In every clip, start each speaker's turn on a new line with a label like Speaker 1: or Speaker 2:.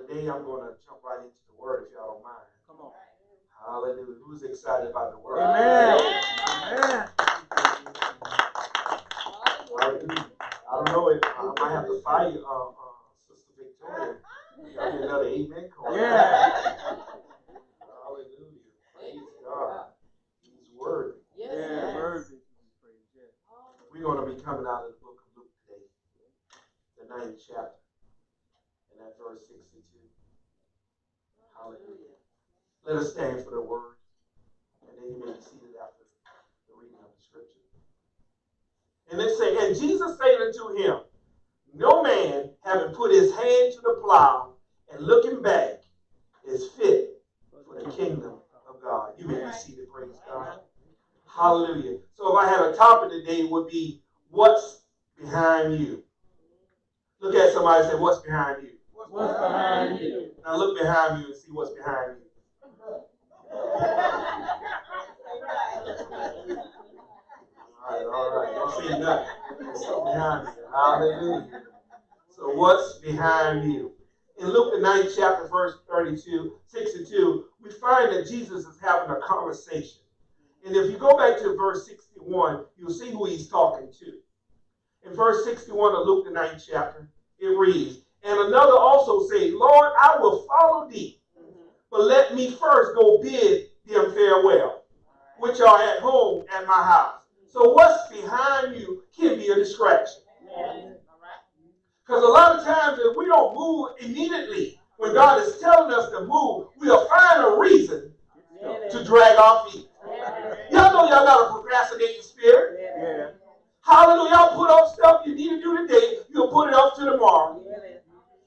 Speaker 1: today I'm going to jump right into the word if y'all don't mind.
Speaker 2: Come on.
Speaker 1: Hallelujah. Who's excited about the word?
Speaker 2: Amen. Amen.
Speaker 1: Hallelujah. I don't know if I might have to fire Sister Victoria. Y'all get another amen call.
Speaker 2: Yeah.
Speaker 1: Hallelujah. Praise God. He's worthy.
Speaker 2: Yeah, worthy.
Speaker 1: We're going to be coming out of the book of Luke today, the 9th chapter, and at verse 62. Hallelujah. Let us stand for the word, and then you may be seated after the reading of the scripture. And they say, and Jesus said unto him, no man having put his hand to the plow and looking back is fit for the kingdom of God. You may be seated, praise God. Hallelujah. So if I had a topic today, it would be, what's behind you? Look at somebody and say, what's behind you?
Speaker 2: What's behind you?
Speaker 1: Now look behind you and see what's behind you. All right. Don't say nothing. There's something behind you. Hallelujah. So what's behind you? In Luke the 9th chapter, verse 62, we find that Jesus is having a conversation. And if you go back to verse 61, you'll see who he's talking to. In verse 61 of Luke the 9th chapter, it reads, and another also said, Lord, I will follow thee, but let me first go bid them farewell, which are at home at my house. So what's behind you can be a distraction. Because a lot of times if we don't move immediately when God is telling us to move, we'll find a reason to drag our feet. Y'all know y'all got a procrastinating spirit.
Speaker 2: Yeah.
Speaker 1: Hallelujah. Y'all put off stuff you need to do today, you'll put it off to tomorrow.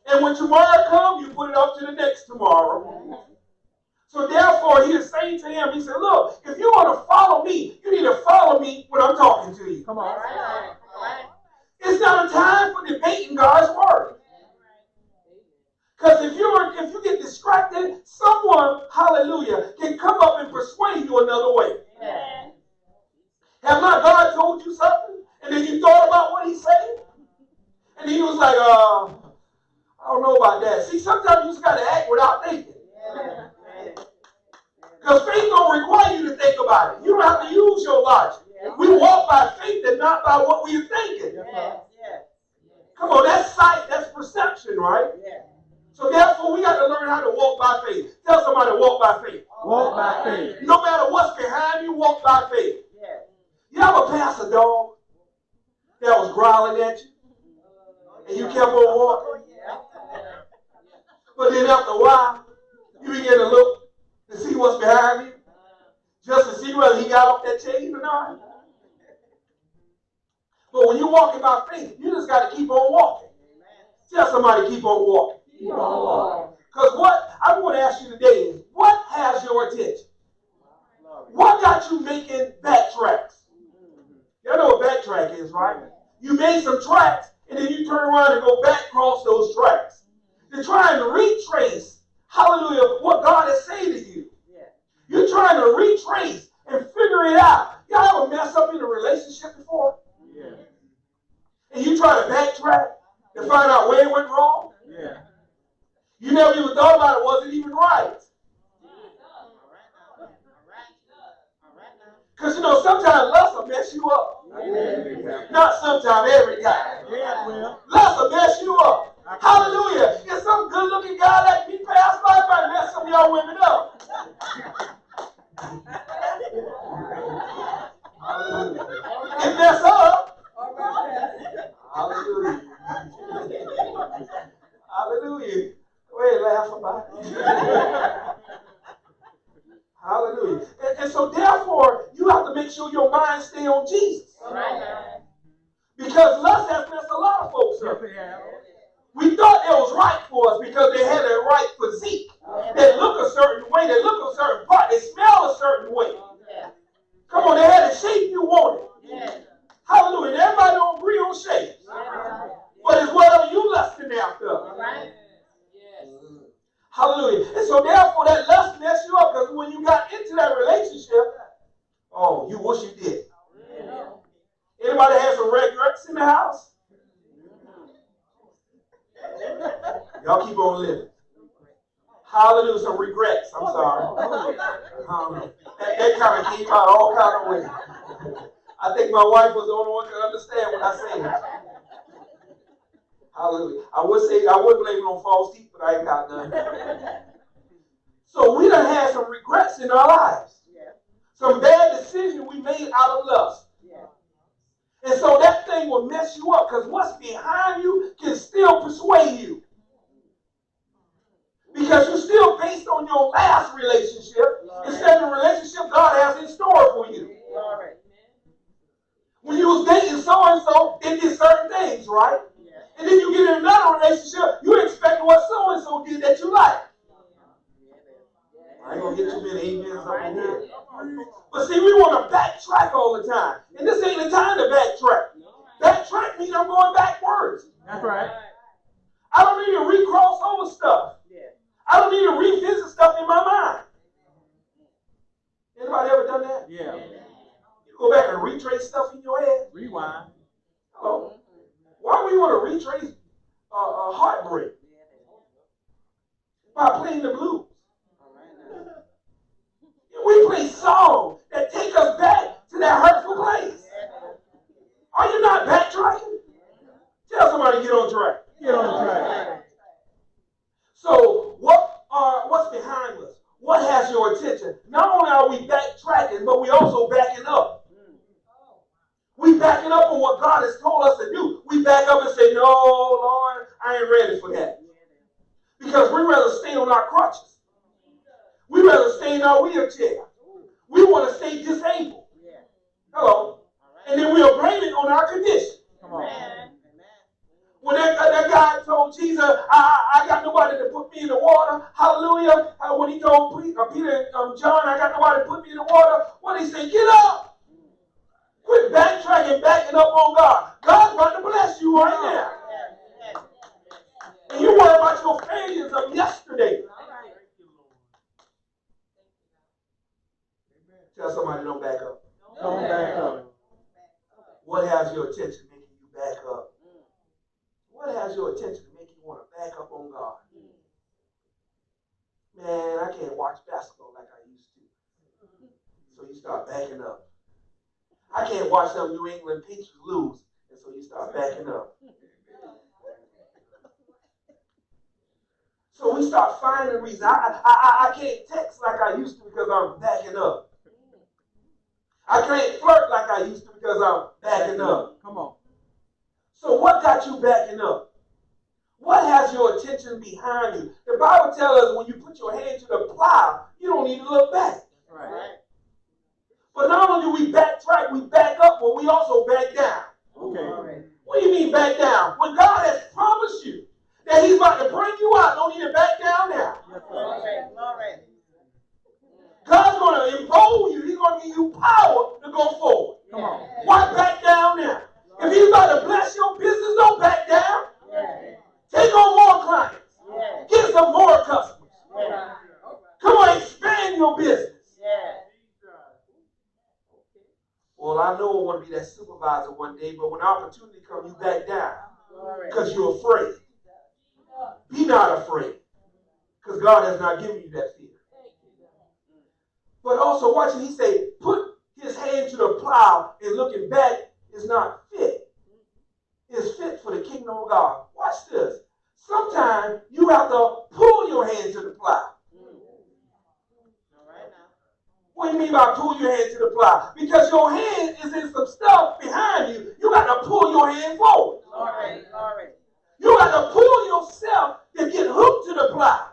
Speaker 1: And when tomorrow comes, you put it off to the next tomorrow. So therefore, he is saying to him, he said, look, if you want to follow me, you need to follow me when I'm talking to you.
Speaker 2: Come on.
Speaker 1: It's not a time for debating God's word. Because if you get distracted, someone, hallelujah, can come up and persuade you another way. Have not God told you something? And then you thought about what he said? And he was like, I don't know about that. See, sometimes you just got to act without thinking. Because faith don't require you to think about it. You don't have to use your logic. We walk by faith and not by what we're thinking. Come on, that's sight, that's perception, right? So therefore, we got to learn how to walk by faith. Tell somebody, walk by faith.
Speaker 2: Walk by faith.
Speaker 1: No matter what's behind you, walk by faith. You ever pass a dog that was growling at you, and you kept on walking? But then after a while, you begin to look to see what's behind you, just to see whether he got off that chain or not. But when you're walking by faith, you just got to keep on walking. Tell somebody, keep on walking.
Speaker 2: Keep on walking.
Speaker 1: Because what I want to ask you today is, what has your attention? What got you making backtracks? Y'all know what backtrack is, right? You made some tracks, and then you turn around and go back across those tracks. You're trying to retrace, hallelujah, what God is saying to you. You're trying to retrace and figure it out. Y'all ever mess up in a relationship before?
Speaker 2: Yeah.
Speaker 1: And you try to backtrack to find out where it went wrong?
Speaker 2: Yeah.
Speaker 1: You never even thought about it, was it even right? Because, sometimes lust will mess you up. Not sometimes, every time.
Speaker 2: Yeah, well.
Speaker 1: Lust will mess you up. Hallelujah. If some good-looking guy like me pass by, might mess some of y'all women up. Hallelujah. It mess up. Hallelujah. Hallelujah. Go ahead, laugh about it. Hallelujah. And so therefore, you have to make sure your mind stay on Jesus. Because lust has messed a lot of folks up. We thought it was right for us because they had a right physique. They look a certain way. They look a certain part. They smell a certain way. Come on, they had a shape you wanted. Hallelujah. And everybody don't agree on shape. But it's whatever you lusting after. Hallelujah. And so therefore that lust messed you up because when you got into that relationship, oh, you wish you did. Anybody has some regrets in the house? Y'all keep on living. Hallelujah. Some regrets. I'm sorry. That kind of came out all kind of ways. I think my wife was the only one who could understand what I said. Hallelujah. I would blame it on false teeth, but I ain't got none. So we done had some regrets in our lives. Some bad decisions we made out of lust. And so that thing will mess you up because what's behind you can still persuade you. Because you're still based on your last relationship instead of the relationship God has in store for you. When you was dating so-and-so, they did certain things, right? And then you get in another relationship, you expect what so-and-so did that you like. I ain't going to get too many amens up in here. But see, we want to backtrack all the time. And this ain't the time to backtrack. Backtrack means I'm going backwards.
Speaker 2: That's right.
Speaker 1: I don't need to recross over stuff. I don't need to revisit stuff in my mind. Anybody ever done that?
Speaker 2: Yeah.
Speaker 1: You go back and retrace stuff in your head?
Speaker 2: Rewind.
Speaker 1: Hello? Why would you want to retrace heartbreak? By playing the blues. We play songs that take us back to that hurtful place. Are you not backtracking? Tell somebody get on track.
Speaker 2: Get on track.
Speaker 1: So what's behind us? What has your attention? Not only are we backtracking, but we also backing up. We backing up on what God has told us to do. We back up and say, no, Lord, I ain't ready for that. Because we'd rather stay on our crutches. We'd rather stay in our wheelchair. We want to stay disabled. Hello. And then we'll blame it on our condition.
Speaker 2: Come on.
Speaker 1: When that guy told Jesus, I got nobody to put me in the water. Hallelujah. When he told Peter and John, I got nobody to put me in the water. What did he say? Get up. Quit backtracking, backing up on God. God's about to bless you right now. And you worry about your failures of yesterday. Tell somebody don't back up.
Speaker 2: Don't back up.
Speaker 1: What has your attention making you back up? What has your attention making you want to back up on God? Man, I can't watch basketball like I used to. So you start backing up. I can't watch them New England Patriots lose. And so you start backing up. So we start finding reasons. I can't text like I used to because I'm backing up. I can't flirt like I used to because I'm backing up.
Speaker 2: Come on.
Speaker 1: So what got you backing up? What has your attention behind you? The Bible tells us when you put your hand to the plow, you don't need to look back.
Speaker 2: Right.
Speaker 1: But not only do we backtrack, we back up, but we also back down.
Speaker 2: Okay.
Speaker 1: What do you mean back down? When God has promised you that he's about to bring you out, don't need to back down now.
Speaker 2: Yes, sir.
Speaker 1: God's going to embolden you. He's going to give you power to go forward.
Speaker 2: Come on.
Speaker 1: Why back down now? If he's about to bless your business, don't back down. Take on more clients. Get some more customers. Come on, expand your business. Well, I know I want to be that supervisor one day, but when opportunity comes, you back down because you're afraid. Be not afraid because God has not given you that fear. But also, watch it. He say, put his hand to the plow and looking back is not fit. It's fit for the kingdom of God. Watch this. Sometimes you have to pull your hand to the plow. What do you mean by pull your hand to the plow? Because your hand is in some stuff behind you. You got to pull your hand forward. You got to pull yourself to get hooked to the plow.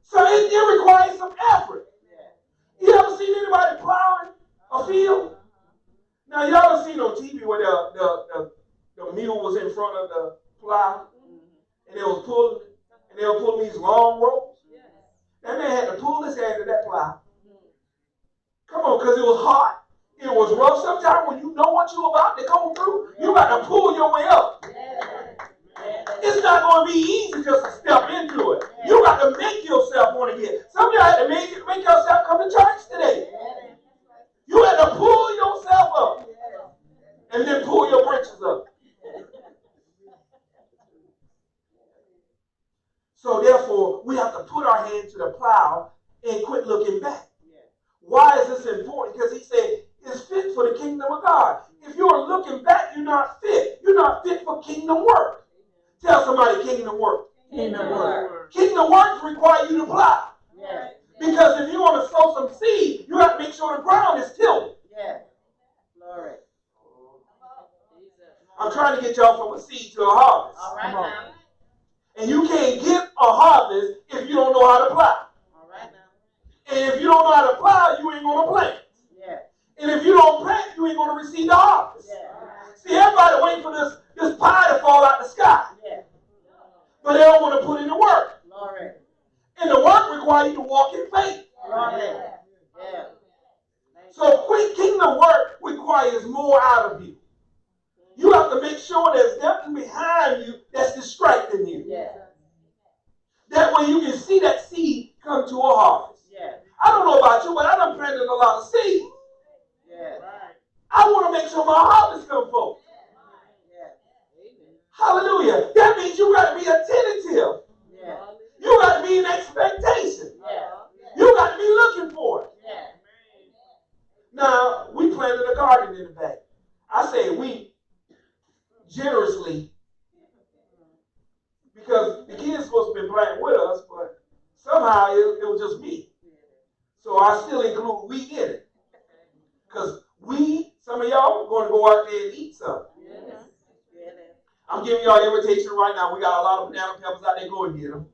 Speaker 1: So it requires some effort. You ever seen anybody plowing a field? Now, y'all have seen on TV where the mule was in front of the plow and they was pulling these long ropes. That man had to pull his hand to that plow. Come on, because it was hot. It was rough. Sometimes when you know what you're about to go through, you got to pull your way up. It's not going to be easy just to step into it. You got to make yourself want to get. Some of y'all had to make yourself come to church today. You had to pull yourself up and then pull your britches up. plow and quit looking back. Why is this important? Because he said it's fit for the kingdom of God. If you're looking back, you're not fit. You're not fit for kingdom work. Tell somebody kingdom work.
Speaker 2: Kingdom work.
Speaker 1: Kingdom work requires you to plow.
Speaker 2: Yes.
Speaker 1: Because if you want to sow some seed, you have to make sure the ground is tilled.
Speaker 2: Yes. Glory.
Speaker 1: I'm trying to get y'all from a seed to a harvest.
Speaker 2: All right now.
Speaker 1: And you can't get a harvest if you don't know how to plow.
Speaker 2: All right now.
Speaker 1: And if you don't know how to plow, you ain't going to plant.
Speaker 2: Yes.
Speaker 1: And if you don't plant, you ain't going to receive the harvest.
Speaker 2: Yes.
Speaker 1: See, everybody waiting for this pie to fall out the sky.
Speaker 2: Yes.
Speaker 1: But they don't want to put in the work.
Speaker 2: Glory.
Speaker 1: And the work requires you to walk in faith.
Speaker 2: Glory. Yes.
Speaker 1: So quick kingdom work requires more out of you. You have to make sure there's nothing behind you that's distracting you.
Speaker 2: Yes.
Speaker 1: That way you can see that seed come to a harvest.
Speaker 2: Yes.
Speaker 1: I don't know about you, but I done planted a lot of seeds.
Speaker 2: Yes.
Speaker 1: I want to make sure my harvest come forth.
Speaker 2: Yes.
Speaker 1: Hallelujah. That means you got to be attentive.
Speaker 2: Yes.
Speaker 1: You got to be in expectation.
Speaker 2: Yes.
Speaker 1: You got to be looking for it.
Speaker 2: Yes.
Speaker 1: Now, we planted a garden in the back. I say we generously, because the kids supposed to be playing with us, but somehow it was just me. So I still include we in it. Because some of y'all are going to go out there and eat something.
Speaker 2: Yes.
Speaker 1: I'm giving y'all an invitation right now. We got a lot of banana peppers out there. Go and get them.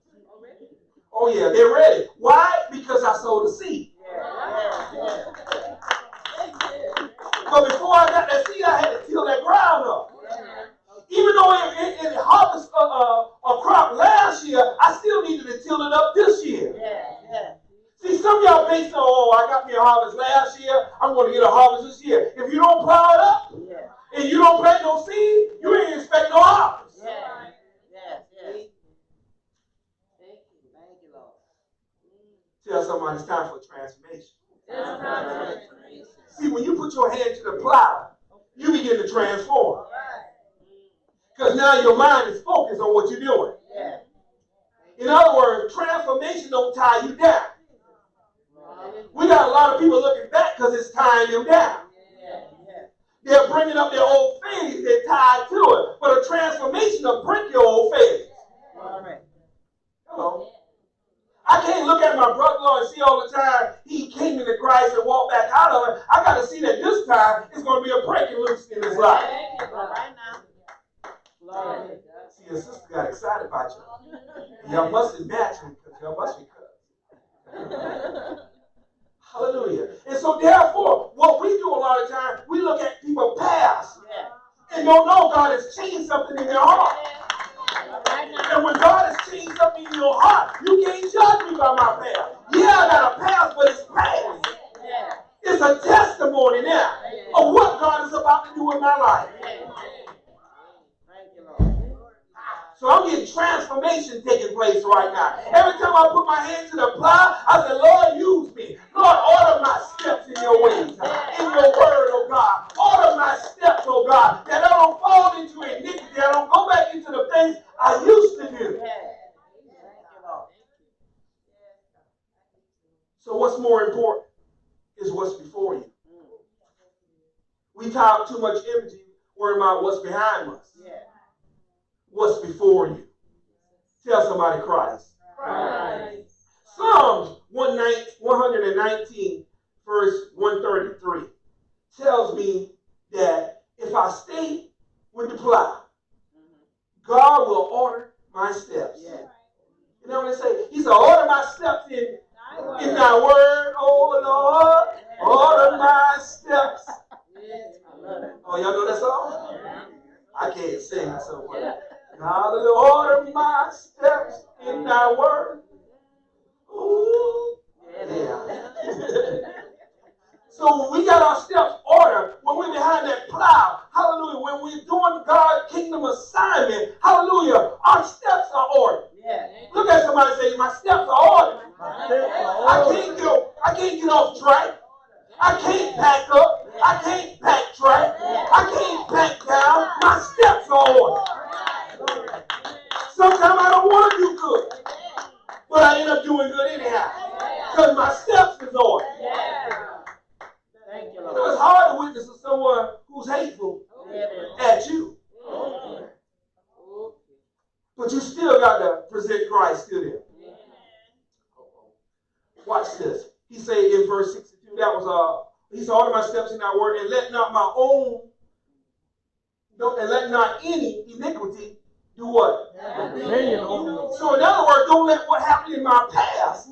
Speaker 1: Oh, yeah, they're ready. Why? Because I sowed a seed.
Speaker 2: Yes.
Speaker 1: But before I got that seed, I had to till that ground up. Even though it harvested a crop last year, I still needed to till it up this year.
Speaker 2: Yes.
Speaker 1: See, some of y'all based on, I got me a harvest last year, I'm going to get a harvest this year. If you don't plow it up and you don't plant no seed, you ain't expect no harvest.
Speaker 2: Yes. Thank you, Lord.
Speaker 1: Tell somebody it's time for transformation. See, when you put your hand to the plow, you begin to transform. Because now your mind is focused on what you're doing.
Speaker 2: Yes.
Speaker 1: In other words, transformation don't tie you down. We got a lot of people looking back because it's tying them down. They're bringing up their old failures, they're tied to it. But a transformation will break your old failures. Hello. I can't look at my brother and see all the time he came into Christ and walked back out of it. I got to see that this time it's going to be a breaking loose in his life.
Speaker 2: Right now.
Speaker 1: See, your sister got excited about you. Y'all must be matching because y'all must be cousins. Hallelujah. And so therefore, what we do a lot of times, we look at people's past and don't know God has changed something in their heart. And when God has changed something in your heart, you can't judge me by my past. Yeah, I got a past, but it's past. It's a testimony now of what God is about to do in my life. So I'm getting transformation taking place right now. Every time I put my hand to the plow, I say, Lord, use me. Lord, order my steps in your ways, in your word, oh God. Order my steps, oh God, that I don't fall into iniquity, that I don't go back into the things I used to do. So what's more important is what's before you. We tie up too much energy worrying about what's behind us. What's before you? Tell somebody Christ. Psalms 119, verse 133 tells me that if I stay with the plow, God will order my steps. You know what they say? He said, order my steps in thy word, oh Lord. Order my steps. Oh, y'all know that song? I can't sing it so well. Hallelujah, order my steps in thy word. Ooh, yeah. So when we got our steps ordered, when we're behind that plow, hallelujah, when we're doing God's kingdom assignment, hallelujah, our steps are ordered. Look at somebody and say, my steps are ordered. I can't get off track. I can't back up. I can't backtrack. I can't back down. My steps are ordered. Sometimes I don't want to do good, but I end up doing good anyhow. Because my steps is ordered.
Speaker 2: Thank you,
Speaker 1: You know,
Speaker 2: Lord.
Speaker 1: it's hard to witness to someone who's hateful at you. But you still got to present Christ to them. Watch this. He said in verse 62, that was he said, order my steps in thy word, and let not my own, and let not any iniquity do what? So in other words, don't let what happened in my past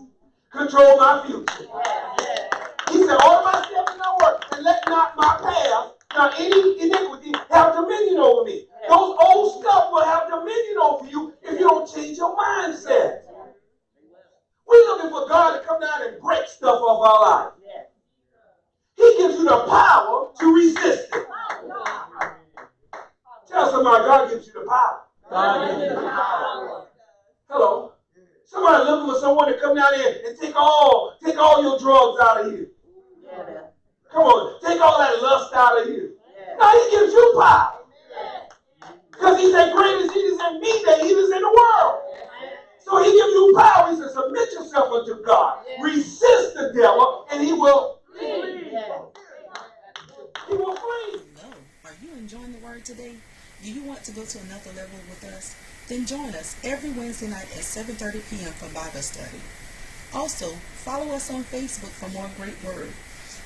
Speaker 1: control my future. He said, order my steps in thy word, and let not my past, not any iniquity, have dominion over me. Those old stuff will have dominion over you if you don't change your mindset. We're looking for God to come down and break stuff off our life. He gives you the power to resist it. Tell somebody, God gives you the power. Hello. Somebody looking for someone to come down here and take all your drugs out of you. Come on, take all that lust out of you. No, he gives you power. Because he said, greater is he is in me than he is in the world. So he gives you power. He says, submit yourself unto God. Resist the devil, and he will flee. He will flee.
Speaker 3: Hello. Are you enjoying the word today? Do you want to go to another level with us? Then join us every Wednesday night at 7:30 p.m. for Bible study. Also, follow us on Facebook for more great word.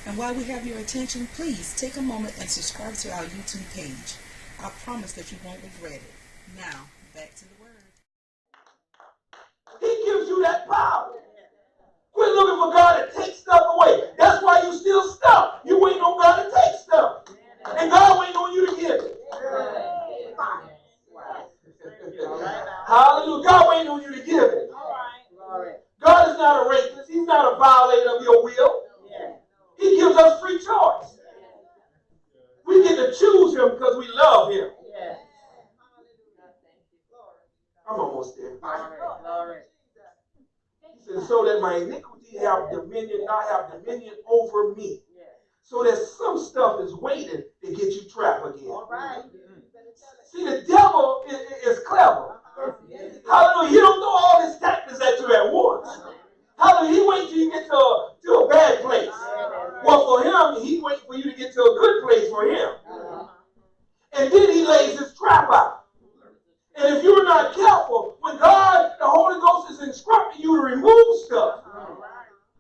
Speaker 3: And while we have your attention, please take a moment and subscribe to our YouTube page. I promise that you won't regret it. Now, back to the word.
Speaker 1: He gives you that power. Quit looking for God to take stuff away. That's why you still stuck. You waiting on God to take stuff. And God waiting on you to give it. Hallelujah. God waiting on you to give it. God is not a rapist. He's not a violator of your will. He gives us free choice. We get to choose him because we love him. I'm almost there. He says, so that my iniquity have dominion, not have dominion over me. So that some stuff is waiting to get you trapped again. See, the devil is clever. Hallelujah. He don't throw all his tactics at you at once. Hallelujah. He waits till you get to a bad place. Well, for him, he waits for you to get to a good place for him. And then he lays his trap out. And if you're not careful, when God, the Holy Ghost is instructing you to remove stuff,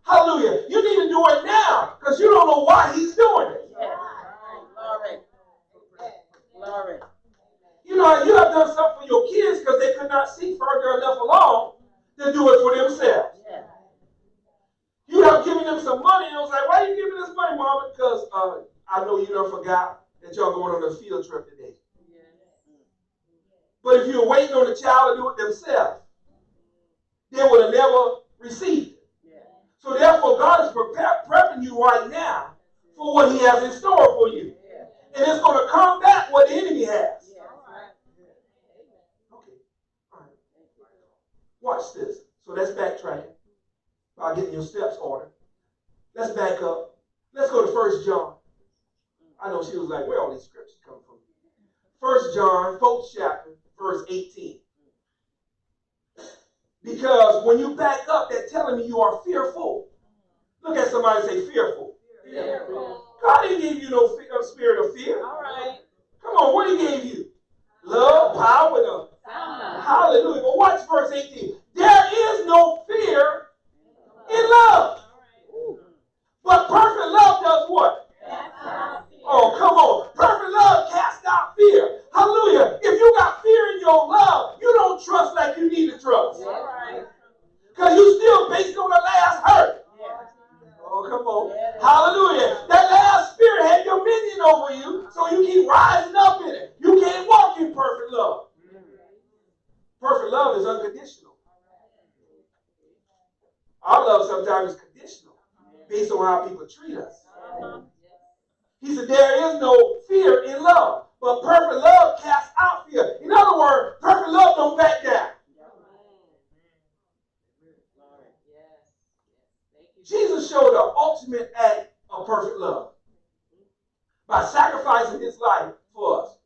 Speaker 1: hallelujah, you need to do it now because you don't know why he's doing it. You know, you have done something for your kids because they could not see further enough along to do it for themselves. You have given them some money and it was like, why are you giving this money, Mama? Because I know you done forgot that y'all going on a field trip today. But if you're waiting on the child to do it themselves, they would have never received it. So therefore, God is prepping you right now for what he has in store for you. And it's going to combat what the enemy has. Okay. All right. Watch this. So that's backtracking by getting your steps ordered. Let's back up. Let's go to 1 John. I know she was like, where all these scriptures come from? 1 John, 4th chapter, verse 18. Because when you back up, they're telling me you are fearful. Look at somebody and say fearful. God didn't give you no spirit of fear. Come on, what he gave you? Love, power, and love. Hallelujah. But watch verse 18. There is no fear in love. But perfect love does what? Oh, come on. Perfect love casts out fear. Hallelujah. If you got fear in your love, you don't trust like you need to trust. Because you still based on the last hurt. Oh, come on. Hallelujah. That last spirit had dominion over you, so you keep rising up in it. You can't walk in perfect love. Perfect love is unconditional. Our love sometimes is conditional, based on how people treat us. He said there is no fear in love, but perfect love casts out fear. In other words, perfect love don't back down. Jesus showed the ultimate act of perfect love by sacrificing his life for us.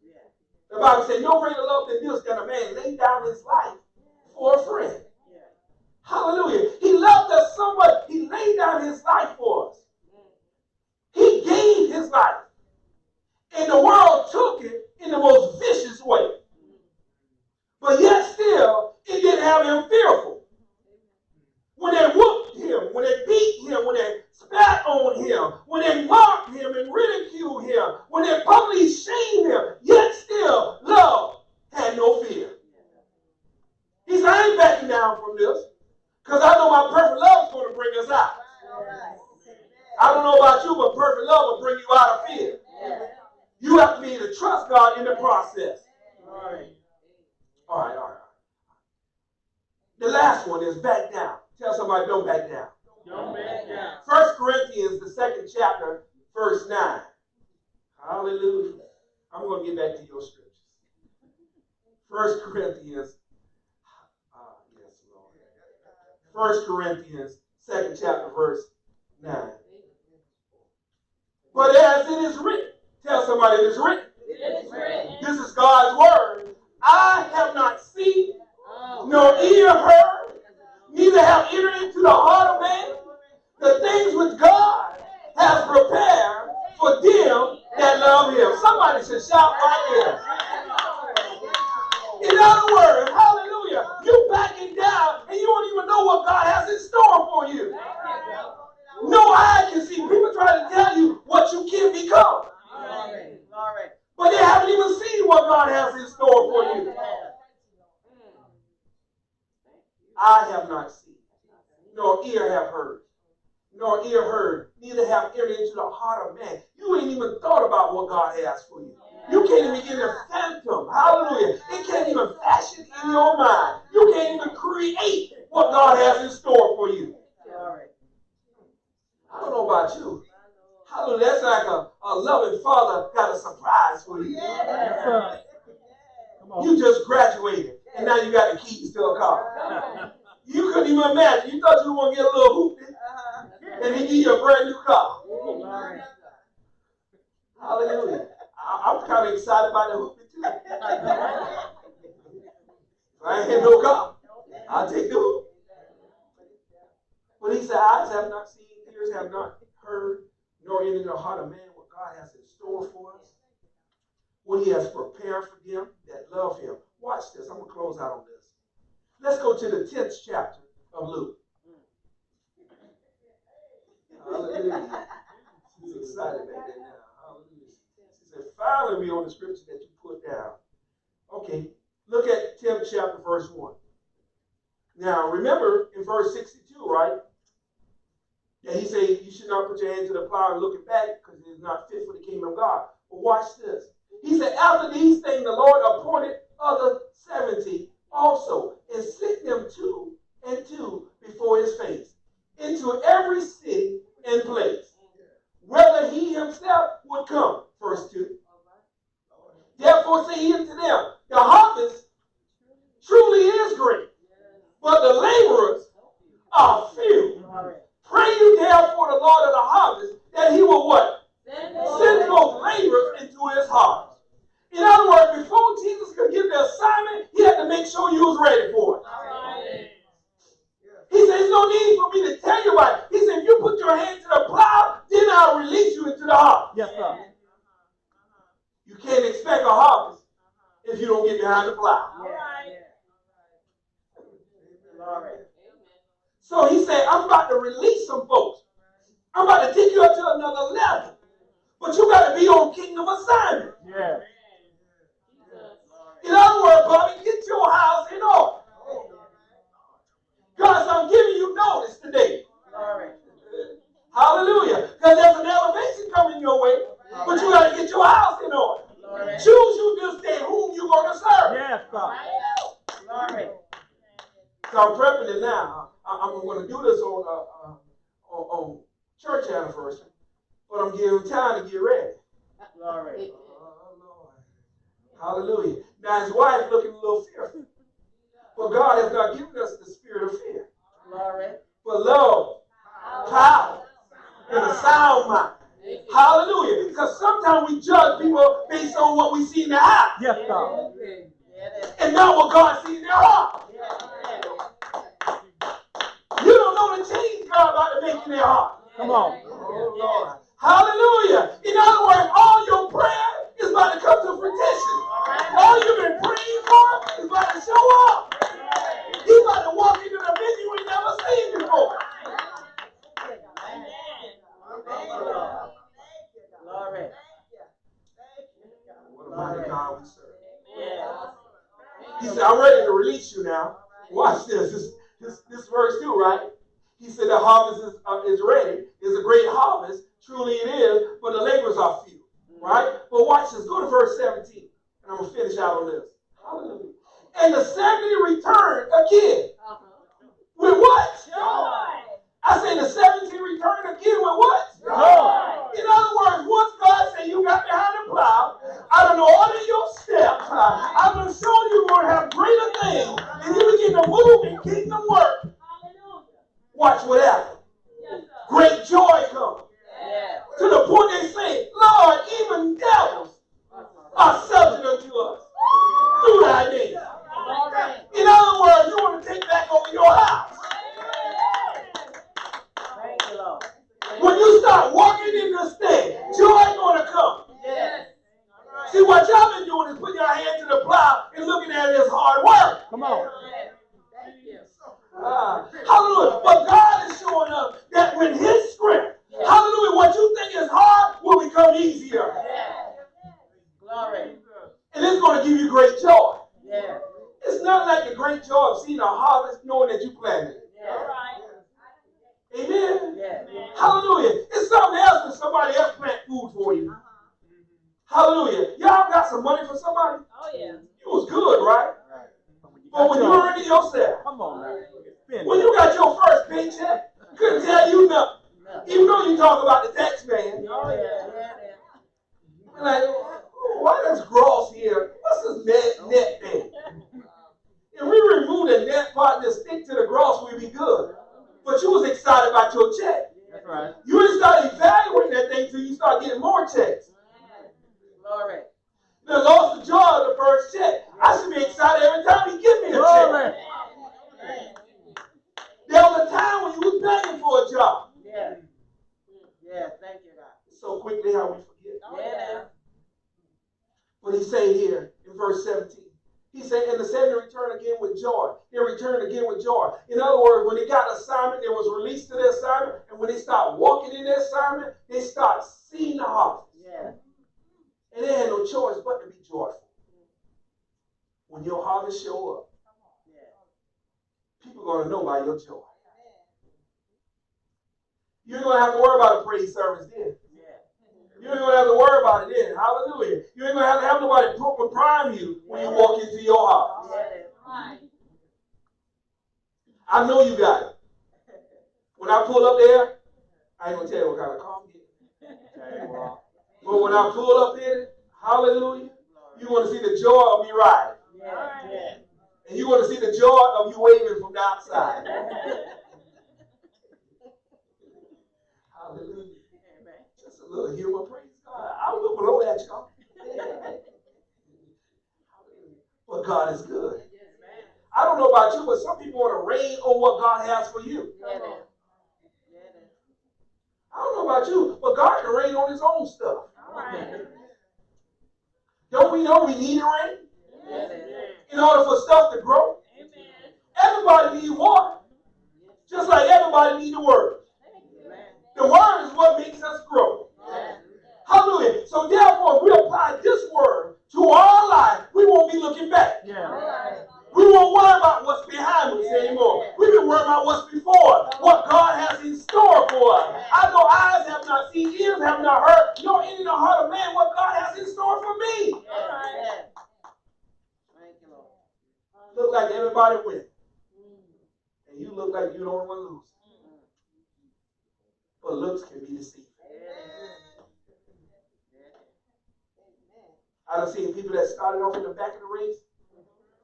Speaker 1: The Bible said, no greater love than this, than a man lay down his life for a friend. Hallelujah. He loved us so much, he laid most vicious way. But yet still, it didn't have him fearful. When they whooped him, when they beat him, when they spat on him, when they mocked him and ridiculed him, when they publicly shamed him, yet still, love had no fear. He said, I ain't backing down from this because I know my perfect love is going to bring us out. I don't know about you, but perfect love will bring you out of fear. You have to be able to trust God in the process. All right. The last one is back down. Tell somebody, don't back down.
Speaker 2: Don't back down.
Speaker 1: 1 Corinthians, the 2nd chapter, verse 9. Hallelujah. I'm going to get back to your scriptures. 1 Corinthians, yes, Lord. 1 Corinthians, 2nd chapter, verse 9. But as it is written, tell somebody it is written.
Speaker 2: It is written.
Speaker 1: This is God's word. I have not seen, nor ear heard, neither have entered into the heart of man the things which God has prepared for them that love him. Somebody should shout right there. In other words, hallelujah, you backing down and you don't even know what God has in store for you. No eye can see. People try to tell you what you can become. But they haven't even seen what God has in store for you. I have not seen, nor ear have heard, neither have entered into the heart of man. You ain't even thought about what God has for you. You can't even get a phantom. Hallelujah. It can't even fashion in your mind. You can't even create what God has in store for you. I don't know about you. Hallelujah. That's like a loving father got a surprise for you. You just graduated, and now you got the keys to a car. You couldn't even imagine. You thought you were going to get a little hoopty, and he give you a brand new car. Hallelujah. I'm kind of excited about the hoopty, too. If I ain't had no car, I'll take the hoop. But he said, eyes have not seen, ears have not heard, nor entered the heart of man what God has in store for us, what he has prepared for them that love him. Watch this. I'm going to close out on this. Let's go to the 10th chapter of Luke. Hallelujah. She's excited back there now. Hallelujah. She said, finally, we on the scripture that you put down. Okay. Look at 10th chapter, verse 1. Now, remember in verse 62, right? Yeah, he said, you should not put your hand to the plow and look it back because it is not fit for the kingdom of God. But watch this. He said, after these things, the Lord appointed other 70 also, and sent them 2 and 2 before his face, into every city and place, whether he himself would come. Verse 2. Therefore say he unto them, the harvest truly is great, but the laborers are few. Pray you therefore the Lord of the harvest that he will what? Send those laborers into his harvest. In other words, before Jesus could give the assignment, he had to make sure you was ready for it. He said, there's no need for me to tell you about it. He said, if you put your hand to the plow, then I'll release you into the harvest. Yes, sir. You can't expect a harvest if you don't get behind the plow. So he said, I'm about to release some folks. I'm about to take you up to another level. But you got to be on kingdom assignment. Yeah. In other words, Bobby, get your house in order. God, I'm giving you notice today. Hallelujah. Because there's an elevation coming your way, but you got to get your house in order. Choose you this day whom you're going to serve. Yes, God. So I'm prepping it now. I'm going to do this on church anniversary, but I'm giving time to get ready. Glory. Hallelujah. Now his wife looking a little fearful. But God has not given us the spirit of fear. Glory. But love, power, and a sound mind. Hallelujah. Because sometimes we judge people based on what we see in their eyes. Yes, God. And not what God sees in their heart. You don't know the change God about to make in their heart. Come on. Oh, Lord. Hallelujah. In other words, all your prayer is about to come to fruition. All you've been praying for is about to show up. He's about to walk into the vision we never seen before.
Speaker 2: Glory.
Speaker 1: What a mighty God we serve. He said, I'm ready to release you now. Watch this. This verse 2, right? He said the harvest is ready. It's a great harvest. Truly it is, but the laborers are few. Right? But watch this. Go to verse 17. And I'm going to finish out on this. Hallelujah. And the 70 returned again. With what?
Speaker 2: Joy.
Speaker 1: I say the 17 returned again with what?
Speaker 2: Joy.
Speaker 1: In other words, once God said you got behind the plow, I don't know all of your steps. I'm going to show you going to have greater things. And you begin to move in kingdom work. Watch what happens. Great joy comes. To the point they say, Lord, even devils are subject unto us through thy name. In other words, you want to take back over your house. When you start walking in this thing, joy going to come. See, what y'all been doing is putting your hand to the plow and looking at it as hard work.
Speaker 2: Come on.
Speaker 1: Hallelujah. But God is showing us that with his strength, hallelujah, what you think is hard will become easier.
Speaker 2: Glory.
Speaker 1: And it's going to give you great joy.
Speaker 2: Yeah.
Speaker 1: It's not like the great joy of seeing a harvest knowing that you planted. Amen.
Speaker 2: Yeah.
Speaker 1: Hallelujah. It's something else when somebody else plant food for you. Hallelujah. Y'all got some money for somebody?
Speaker 2: Oh, yeah.
Speaker 1: You was good, right? But when you earned it yourself,
Speaker 2: Come on now.
Speaker 1: when you got your first paycheck, couldn't tell you nothing. Even though you talk about the tax man.
Speaker 2: Oh, yeah.
Speaker 1: Like, why does gross here? What's this net thing? If we remove the net part and stick to the gross, we'd be good. But you was excited about your check.
Speaker 2: That's right.
Speaker 1: You didn't start evaluating that thing until you start getting more checks.
Speaker 2: Glory.
Speaker 1: You lost the joy of the first check. I should be excited every time he give me a check. There was a time when you was begging for a job.
Speaker 2: Yeah. Yeah, thank you, God.
Speaker 1: So quickly how we forget.
Speaker 2: Yeah.
Speaker 1: What he say here in verse 17. He said, and the 70 returned again with joy. They returned again with joy. In other words, when they got an assignment, they was released to their assignment. And when they start walking in their assignment, they start seeing the harvest.
Speaker 2: Yeah.
Speaker 1: And they had no choice but to be joyful. When your harvest show up, people are going to know by your joy. You ain't going to have to worry about a praise service then. You ain't going to have to worry about it then. Hallelujah. You ain't going to have nobody prime you when you walk into your house. I know you got it. When I pull up there, I ain't going to tell you what kind of car I'm getting. But when I pull up in it, hallelujah, you're going to see the joy of me riding. And you're going to see the joy of you waving from the outside. Hallelujah. Just a little humor, praise God. I will blow at y'all. But God is good. I don't know about you, but some people want to rain on what God has for you. I don't know about you, but God can rain on his own stuff. Don't we know we need a rain? In order for stuff to grow? Everybody needs water. Just like everybody needs the word. The word is what makes us grow. Hallelujah. So therefore, if we apply this word to our life, we won't be looking back. We won't worry about what's behind us anymore. We can worry about what's before, what God has in store for us. I know eyes have not seen, ears have not heard, nor in the heart of man what God has in store for me. Look like everybody wins. And you look like you don't want to lose. But looks can be deceiving. I've seen people that started off in the back of the race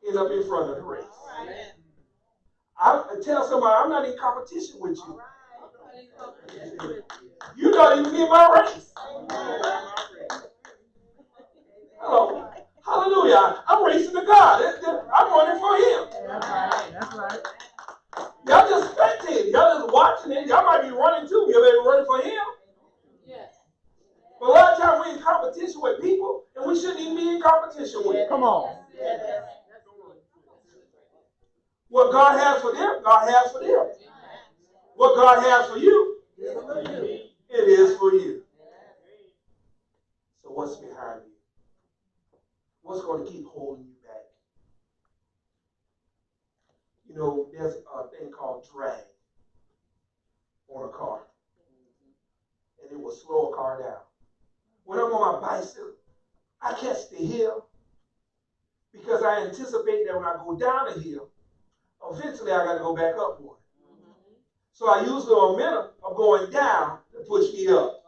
Speaker 1: end up in front of the race. I tell somebody, I'm not in competition with you. You're not even in my race. Hello. Hallelujah. I'm racing to God. I'm running for him.
Speaker 2: That's right.
Speaker 1: Y'all just spectating. Y'all just watching it. Y'all might be running too. You may be running for him. But a lot of times we're in competition with people, and we shouldn't
Speaker 2: Come on.
Speaker 1: What God has for them, God has for them. What God has for you, it is for you. So what's behind you? What's going to keep holding you back? You know, there's a thing called drag on a car. And it will slow a car down. When I'm on my bicycle, I catch the hill because I anticipate that when I go down the hill, eventually I got to go back up one. So I use the momentum of going down to push me up.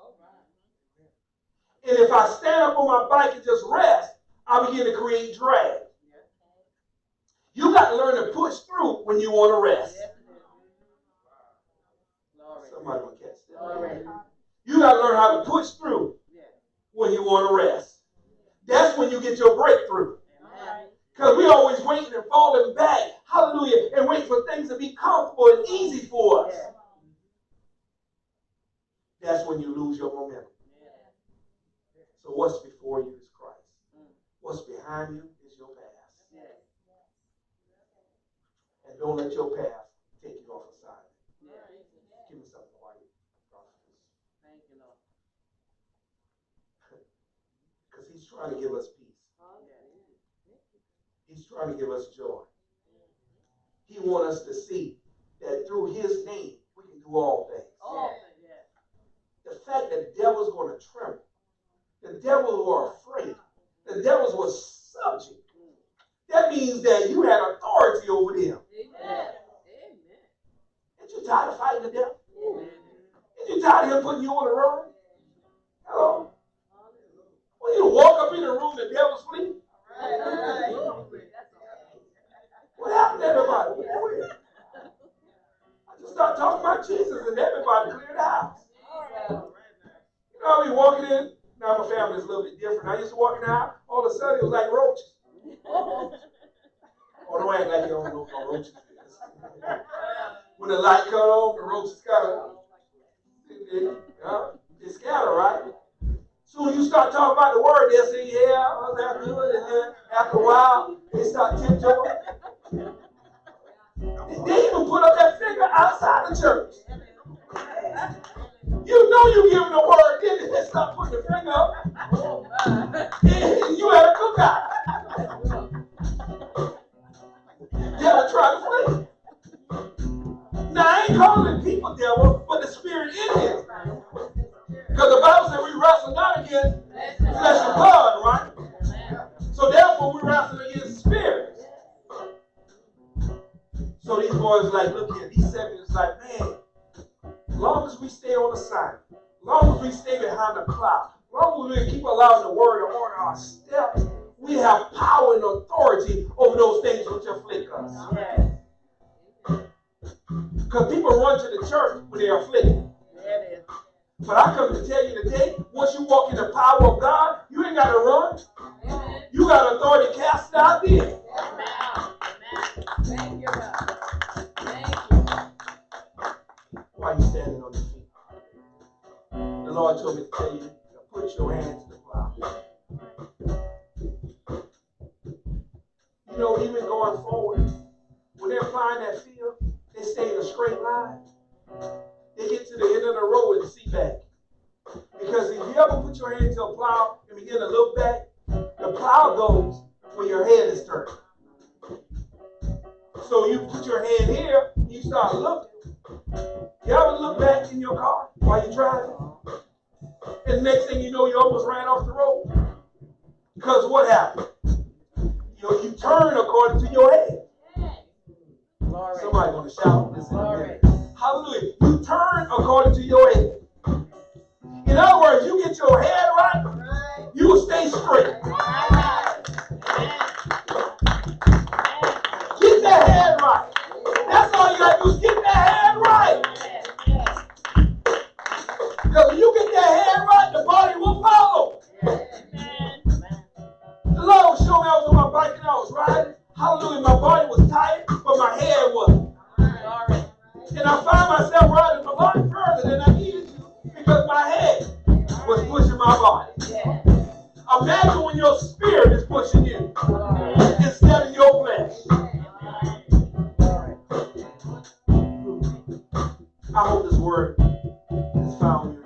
Speaker 1: And if I stand up on my bike and just rest, I begin to create drag. You got to learn to push through when you want to rest. Somebody will catch that. You got to learn how to push through when you want to rest. That's when you get your breakthrough. Because we always waiting and falling back, hallelujah, and waiting for things to be comfortable and easy for us. That's when you lose your momentum. So what's before you is Christ. What's behind you is your past. And don't let your past take you off assignment. Give me something quiet.
Speaker 2: Thank you, Lord.
Speaker 1: Because he's trying to give us peace. He's trying to give us joy. He wants us to see that through his name, we can do all things. The fact that the devil's going to tremble, the devils were afraid, the devils were subject. That means that you had authority over them. Ain't you tired of fighting the devil? Ain't you tired of him putting you on the run? Hello? When you walk up in the room, the devil's flee. What happened to everybody? I just started talking about Jesus and everybody cleared the house. You know, I be walking in. Now my family is a little bit different. I used to walk in the house. All of a sudden, it was like roaches. Oh, don't act like you don't know what roaches is. When the light cut on, the roaches kind of they scatter, right? Soon you start talking about the word, they'll say, yeah, was that good? And then after a while, they start tiptoeing. They even put up that finger outside the church. You know you giving the word, then they start putting the finger up. And you had a cookout. Devil tried to flee. Now I ain't calling people devil, but the spirit in him. Because the Bible said we wrestle not against flesh and blood, right? So therefore we wrestle against spirits. So these boys like, look here, these 7 is like, man, as long as we stay on the side, as long as we stay behind the cloud, as long as we keep allowing the word to order our steps, we have power and authority over those things which afflict us. Because people run to the church when they are afflicted. But I come to tell you today, once you walk in the power of God, you ain't got to run. You got authority to cast it out there.
Speaker 2: Thank you, God. Thank you.
Speaker 1: Why are you standing on your feet? The Lord told me to tell you to put your hands to the plow. You know, even going forward, when they're plowing that field, they stay in a straight line. They get to the end of the road and see back. Because if you ever put your hand to a plow and begin to look back, the plow goes when your head is turned. So you put your hand here, and you start looking. You ever look back in your car while you're driving? And next thing you know, you almost ran off the road. Because what happened? You turn according to your head. Somebody going to shout this in a minute. Hallelujah. You turn according to your head. In other words, you get your head right, you will stay straight. Get that head right. That's all you got to do is get that head right. Because when you get that head right, the body will follow. The Lord showed me I was on my bike and I was riding. Hallelujah, my body was tight, but my head wasn't. And I found myself riding a lot further than I needed to because my head was pushing my body. A Imagine when your spirit is pushing you instead of your flesh. I hope this word is found in you.